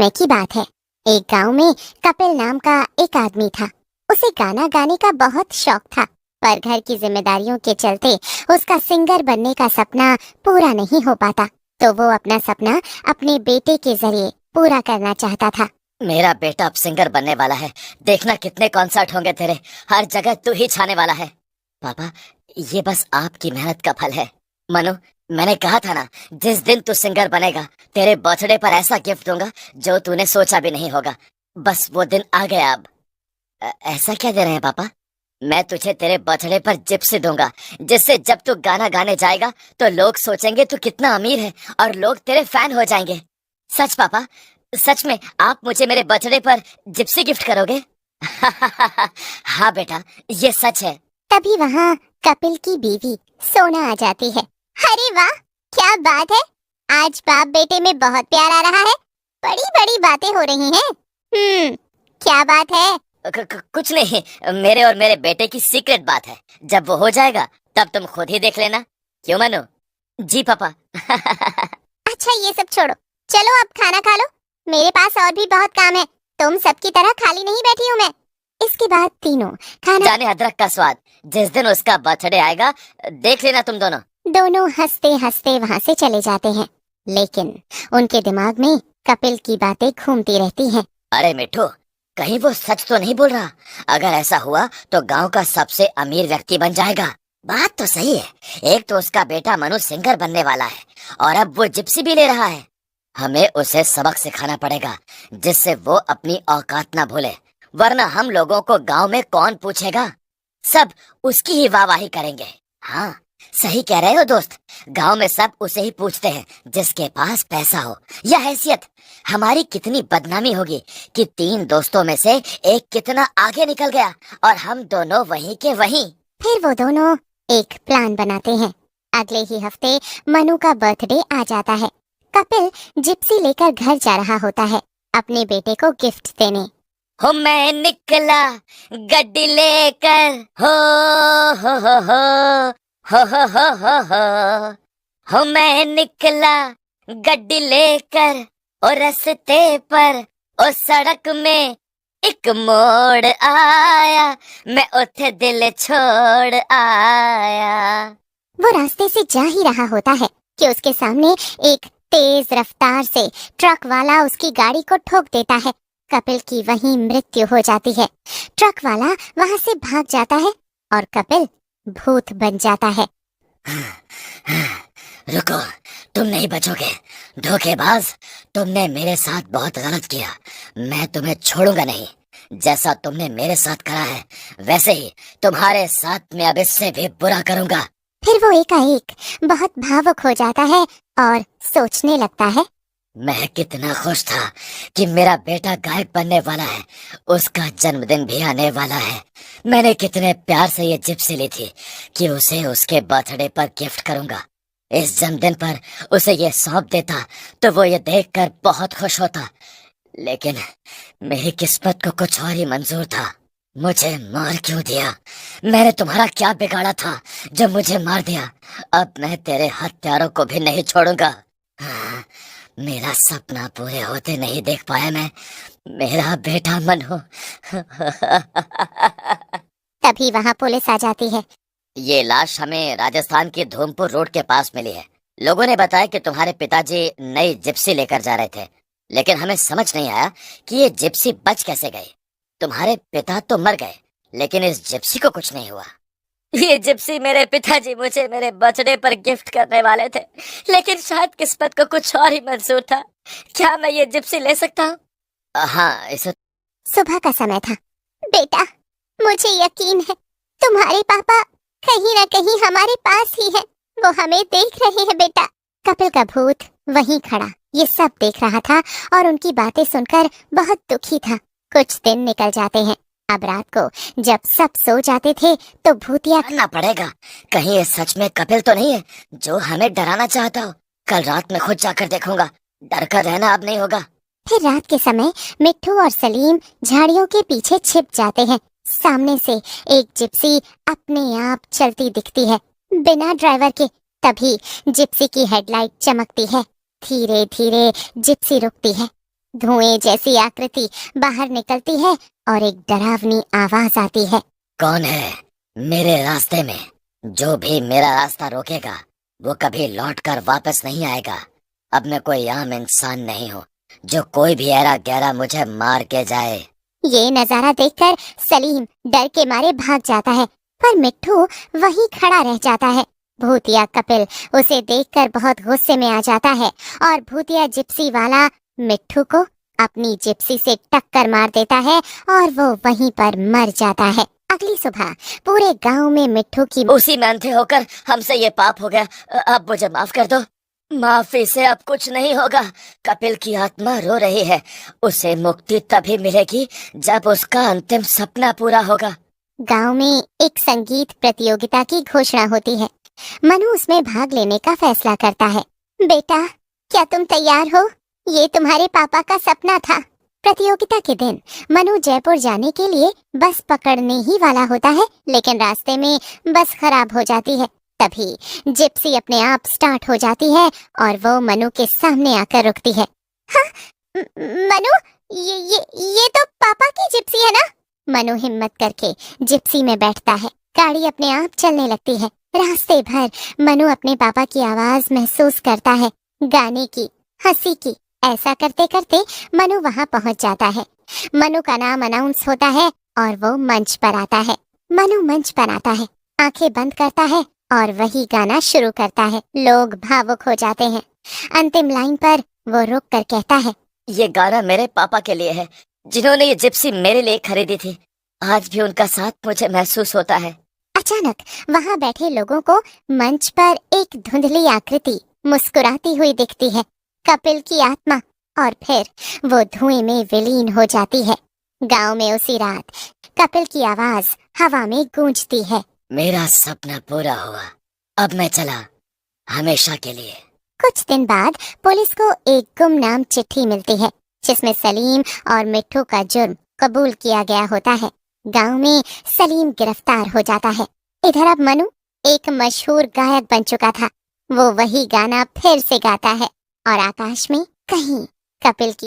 समय की बात है। एक गांव में कपिल नाम का एक आदमी था। उसे गाना गाने का बहुत शौक था, पर घर की जिम्मेदारियों के चलते उसका सिंगर बनने का सपना पूरा नहीं हो पाता। तो वो अपना सपना अपने बेटे के जरिए पूरा करना चाहता था। मेरा बेटा अब सिंगर बनने वाला है। देखना कितने कॉन्सर्ट होंगे तेरे, हर जगह तू ही छाने वाला है। पापा, ये बस आपकी मेहनत का फल है। मनु, मैंने कहा था ना, जिस दिन तू सिंगर बनेगा तेरे बर्थडे पर ऐसा गिफ्ट दूंगा जो तूने सोचा भी नहीं होगा। बस वो दिन आ गया अब। ऐसा क्या दे रहे हैं पापा? मैं तुझे तेरे बर्थडे पर जिप्सी दूंगा, जिससे जब तू गाना गाने जाएगा तो लोग सोचेंगे तू कितना अमीर है और लोग तेरे फैन हो जाएंगे। सच पापा, सच में आप मुझे मेरे बर्थडे पर जिप्सी गिफ्ट करोगे? हाँ बेटा, ये सच है। तभी वहाँ कपिल की बीवी सोना आ जाती है। अरे वाह, क्या बात है, आज बाप बेटे में बहुत प्यार आ रहा है। बड़ी बड़ी बातें हो रही हैं। क्या बात है? कुछ नहीं, मेरे और मेरे बेटे की सीक्रेट बात है। जब वो हो जाएगा तब तुम खुद ही देख लेना। क्यों मनु? जी पापा। अच्छा ये सब छोड़ो, चलो अब खाना खा लो। मेरे पास और भी बहुत काम है, तुम सबकी तरह खाली नहीं बैठी हूँ मैं। इसके बाद तीनों खाना जाने अदरक का स्वाद, जिस दिन उसका बर्थडे आएगा देख लेना तुम दोनों। दोनों हंसते हंसते वहाँ से चले जाते हैं, लेकिन उनके दिमाग में कपिल की बातें घूमती रहती हैं। अरे मिठू, कहीं वो सच तो नहीं बोल रहा? अगर ऐसा हुआ तो गांव का सबसे अमीर व्यक्ति बन जाएगा। बात तो सही है, एक तो उसका बेटा मनु सिंगर बनने वाला है और अब वो जिप्सी भी ले रहा है। हमें उसे सबक सिखाना पड़ेगा जिससे वो अपनी औकात ना भूले, वरना हम लोगों को गांव में कौन पूछेगा? सब उसकी ही वाहवाही करेंगे। हाँ, सही कह रहे हो दोस्त, गांव में सब उसे ही पूछते हैं जिसके पास पैसा हो या हैसियत। हमारी कितनी बदनामी होगी कि 3 दोस्तों में से एक कितना आगे निकल गया और हम दोनों वहीं के वहीं। फिर वो दोनों एक प्लान बनाते हैं। अगले ही हफ्ते मनु का बर्थडे आ जाता है। कपिल जिप्सी लेकर घर जा रहा होता है अपने बेटे को गिफ्ट देने। हो मैं निकला गड्डी लेकर, हो हो हो हो हो हो हो हो हो हो मैं निकला गड्डी लेकर, और रास्ते पर और सड़क में एक मोड़ आया, मैं उथे दिल छोड़ आया। वो रास्ते से जा ही रहा होता है कि उसके सामने एक तेज रफ्तार से ट्रक वाला उसकी गाड़ी को ठोक देता है। कपिल की वहीं मृत्यु हो जाती है। ट्रक वाला वहाँ से भाग जाता है और कपिल भूत बन जाता है। रुको, तुम नहीं बचोगे धोखेबाज, तुमने मेरे साथ बहुत गलत किया। मैं तुम्हें छोड़ूंगा नहीं। जैसा तुमने मेरे साथ करा है वैसे ही तुम्हारे साथ मैं अब इससे भी बुरा करूंगा। फिर वो एकाएक बहुत भावुक हो जाता है और सोचने लगता है, मैं कितना खुश था कि मेरा बेटा गायक बनने वाला है, उसका जन्मदिन भी आने वाला है। मैंने कितने प्यार से ये जिप्सी ली थी कि उसे उसके बर्थडे पर गिफ्ट करूंगा। इस जन्मदिन पर उसे ये सौंप देता तो वो ये देखकर बहुत खुश होता, लेकिन मेरी किस्मत को कुछ और ही मंजूर था। मुझे मार क्यों दिया? मैंने तुम्हारा क्या बिगाड़ा था जो मुझे मार दिया? अब मैं तेरे हत्यारों को भी नहीं छोड़ूंगा। हाँ, मेरा सपना पूरे होते नहीं देख पाया मैं, मेरा बेटा मनु। तभी वहाँ पुलिस आ जाती है। ये लाश हमें राजस्थान के धूमपुर रोड के पास मिली है। लोगों ने बताया कि तुम्हारे पिताजी नई जिप्सी लेकर जा रहे थे, लेकिन हमें समझ नहीं आया कि ये जिप्सी बच कैसे गई। तुम्हारे पिता तो मर गए, लेकिन इस जिप्सी को कुछ नहीं हुआ। ये जिप्सी मेरे पिताजी मुझे मेरे बर्थडे पर गिफ्ट करने वाले थे, लेकिन शायद किस्मत को कुछ और ही मंजूर था। क्या मैं ये जिप्सी ले सकता हूँ? हाँ, इसे। सुबह का समय था। बेटा, मुझे यकीन है तुम्हारे पापा कहीं न कहीं हमारे पास ही है, वो हमें देख रहे हैं बेटा। कपिल का भूत वहीं खड़ा ये सब देख रहा था और उनकी बातें सुनकर बहुत दुखी था। कुछ दिन निकल जाते हैं। अब रात को जब सब सो जाते थे तो भूतिया करना पड़ेगा, कहीं ये सच में कपिल तो नहीं है जो हमें डराना चाहता हो। कल रात में खुद जाकर देखूंगा, डर कर रहना अब नहीं होगा। फिर रात के समय मिट्ठू और सलीम झाड़ियों के पीछे छिप जाते हैं। सामने से एक जिप्सी अपने आप चलती दिखती है बिना ड्राइवर के। तभी जिप्सी की हेडलाइट चमकती है। धीरे धीरे जिप्सी रुकती है। धुएं जैसी आकृति बाहर निकलती है और एक डरावनी आवाज आती है। कौन है मेरे रास्ते में? जो भी मेरा रास्ता रोकेगा वो कभी लौटकर वापस नहीं आएगा। अब मैं कोई आम इंसान नहीं हूँ जो कोई भी ऐरा गहरा मुझे मार के जाए। ये नजारा देखकर सलीम डर के मारे भाग जाता है, पर मिट्ठू वहीं खड़ा रह जाता है। भूतिया कपिल उसे देखकर बहुत गुस्से में आ जाता है और भूतिया जिप्सी वाला मिट्ठू को अपनी जिप्सी से टक्कर मार देता है और वो वहीं पर मर जाता है। अगली सुबह पूरे गांव में मिट्ठू की उसी में अंधे होकर हमसे ये पाप हो गया। अब मुझे माफ कर दो। माफी से अब कुछ नहीं होगा। कपिल की आत्मा रो रही है। उसे मुक्ति तभी मिलेगी जब उसका अंतिम सपना पूरा होगा। गांव में एक संगीत प्रतियोगिता की घोषणा होती है। मनु उसमें भाग लेने का फैसला करता है। बेटा, क्या तुम तैयार हो? ये तुम्हारे पापा का सपना था। प्रतियोगिता के दिन मनु जयपुर जाने के लिए बस पकड़ने ही वाला होता है, लेकिन रास्ते में बस खराब हो जाती है। तभी जिप्सी अपने आप स्टार्ट हो जाती है और वो मनु के सामने आकर रुकती है। हाँ, मनु, ये तो पापा की जिप्सी है ना? मनु हिम्मत करके जिप्सी में बैठता है। गाड़ी अपने आप चलने लगती है। रास्ते भर मनु अपने पापा की आवाज महसूस करता है, गाने की, हंसी की। ऐसा करते करते मनु वहां पहुंच जाता है। मनु का नाम अनाउंस होता है और वो मंच पर आता है। मनु मंच पर आता है, आंखें बंद करता है और वही गाना शुरू करता है। लोग भावुक हो जाते हैं। अंतिम लाइन पर वो रुक कर कहता है, ये गाना मेरे पापा के लिए है, जिन्होंने ये जिप्सी मेरे लिए खरीदी थी। आज भी उनका साथ मुझे महसूस होता है। अचानक वहां बैठे लोगों को मंच पर एक धुंधली आकृति मुस्कुराती हुई दिखती है, कपिल की आत्मा, और फिर वो धुएं में विलीन हो जाती है। गांव में उसी रात कपिल की आवाज हवा में गूंजती है। मेरा सपना पूरा हुआ, अब मैं चला हमेशा के लिए। कुछ दिन बाद पुलिस को एक गुमनाम चिट्ठी मिलती है, जिसमें सलीम और मिट्ठू का जुर्म कबूल किया गया होता है। गांव में सलीम गिरफ्तार हो जाता है। इधर अब मनु एक मशहूर गायक बन चुका था। वो वही गाना फिर से गाता है और आकाश में कहीं कपिल की